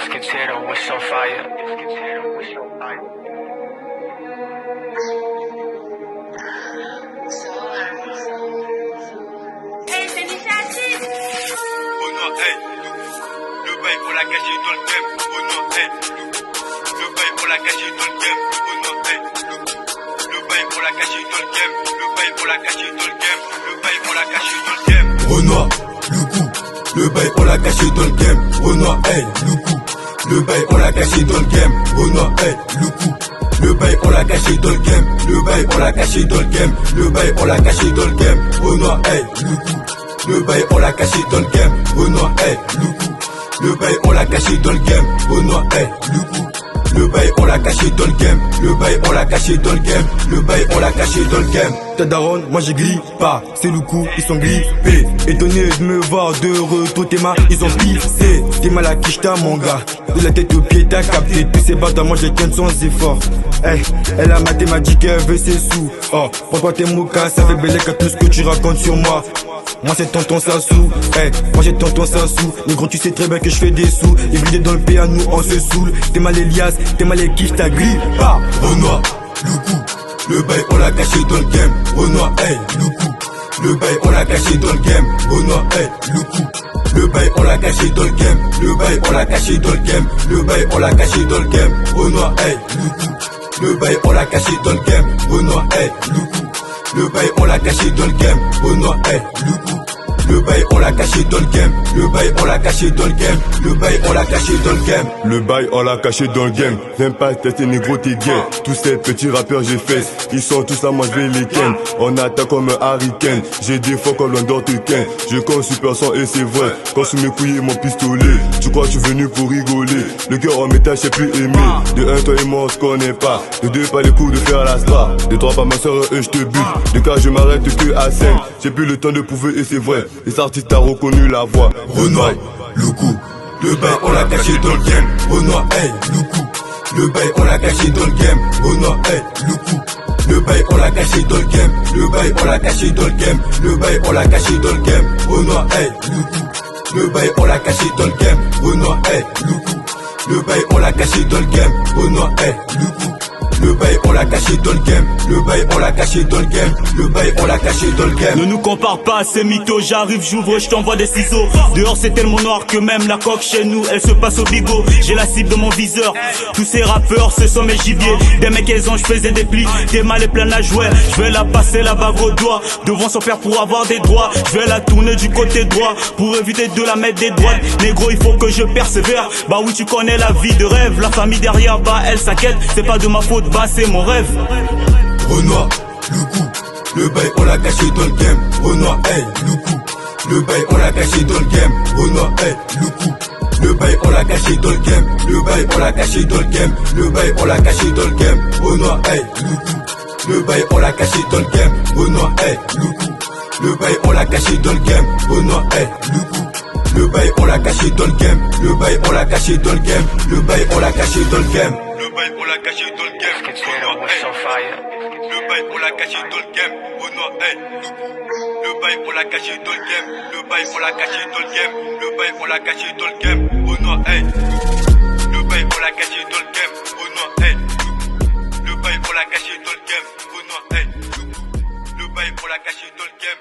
Esqueceram, we're so fire. Hey, c'est l'initiative. Oh non, hey, le bail pour la cacher dans le game. Oh non, hey, le bail pour la cacher dans le game. Oh non, hey, le bail pour la cacher dans le game. Le bail pour la cacher dans le game. Le bail pour la cacher dans le game. Renoir, le coup, le bail on l'a caché dans le game. Renoir, hey, le coup, le bail on l'a caché dans le game. Renoir, hey, le coup, le bail on l'a caché dans le game. Le bail on l'a caché dans le game. Le bail on l'a caché dans le game. Renoir, hey, le coup, le bail on l'a caché dans le game. Renoir, hey, le coup, le bail on l'a caché dans le game. Renoir, hey, le coup, le bail on l'a caché dans le game. Le bail on l'a caché dans le game. Le bail on l'a caché dans le game. Ta daronne, moi j'ai grille pas, c'est le coup, ils sont grippés. Étonné de me voir de retour, tes mains, ils ont pissé. T'es mal à quicheta mon gars, de la tête aux pieds t'as capté. Tous ces bâtards, moi j'ai qu'un sans effort. Hey, elle a mathématique, elle veut ses sous. Oh, pourquoi tes moukas, ça fait belle à tout ce que tu racontes sur moi. Moi c'est tonton Sassou, hey, moi j'ai tonton Sassou. Mais gros tu sais très bien que je fais des sous. Et vidé dans le PA, nous on se saoule. T'es mal Elias, t'es mal les quiches, t'as grille pas. Renoir, le coup, le bail on l'a caché dans le game. Renoir, hey, le coup, le bail on l'a caché dans le game. Renoir, hey, le coup, le bail on l'a caché dans le game. Le bail on l'a caché dans le game. Le bail on l'a caché dans le game. Renoir, hey, le coup, le bail on l'a caché dans le game. Renoir, hey, le coup, le bail on l'a caché dans le game. Renoir, hey, le coup, le bail on l'a caché dans le game. Le bail on l'a caché dans le game. Le bail on l'a caché dans le game. Le bail on l'a caché dans le game. Viens pas tester négro t'es gay. Tous ces petits rappeurs j'ai fait, ils sont tous là, moi je vais les ken. On attaque comme un hurricane. J'ai des fois comme l'on dort te ken. Je comme super sang et c'est vrai. Quand sous mes couilles mon pistolet. Tu crois que tu es venu pour rigoler. Le cœur en métal j'ai plus aimé. De un toi et moi on se connaît pas. De deux pas les coups de faire la star. De trois pas ma soeur et je te bute. De quatre je m'arrête que à 5. J'ai plus le temps de prouver et c'est vrai. Les artistes ont reconnu la voix. Renoir, le coup, le bail on l'a caché dans le game. Renoir, hey, le coup, le bail on l'a caché dans le game. Renoir, hey, le coup, le bail on l'a caché dans le game. Le bail on l'a caché dans le game. Le bail on l'a caché dans le game. Renoir, hey, le coup, le bail on l'a caché dans le game. Renoir, hey, le coup, le bail on l'a caché dans le game. Renoir, hey, le coup, le bail on l'a caché dans le game. Le bail on l'a caché dans le game. Le bail on l'a caché dans le game. Ne nous compare pas à ces mythos, j'arrive, j'ouvre, je t'envoie des ciseaux. Dehors c'est tellement noir que même la coque chez nous, elle se passe au bigot. J'ai la cible de mon viseur, tous ces rappeurs ce sont mes gibiers. Des mecs et je faisais des plis, des mal et plein à jouer. Je vais la passer la bague au doigt, devant son père pour avoir des droits. Je vais la tourner du côté droit, pour éviter de la mettre des droites. Négro il faut que je persévère, bah oui tu connais la vie de rêve. La famille derrière, bah elle s'inquiète, c'est pas de ma faute, bah c'est mon rêve. Renoir, le coup, le bail on l'a caché dans le game. Renoir, hey, le coup, le bail on l'a caché dans le game. Renoir, hey, le coup, le bail on l'a caché dans le game. Le bail on l'a caché dans le game. Le bail on l'a caché dans le game. Renoir, hey, le coup, le bail on l'a caché dans le game. Renoir, hey, le coup, le bail on l'a caché dans le game. Renoir, hey, le coup, le bail on l'a caché dans le game. Le bail on l'a caché dans le game. Le bail on l'a caché dans le game. Le bail on l'a caché dans le game. Esqueceram, we're so fire. Le bail on l'a caché dans le game. Oh non, hey, le bail on l'a caché dans le game. Le bail on l'a caché dans le game. Le bail on l'a caché dans le game. Oh non, hey, le bail on l'a caché dans le game. Oh non, hey, le bail on l'a caché dans le game. Oh non, hey, le bail on l'a caché dans le game.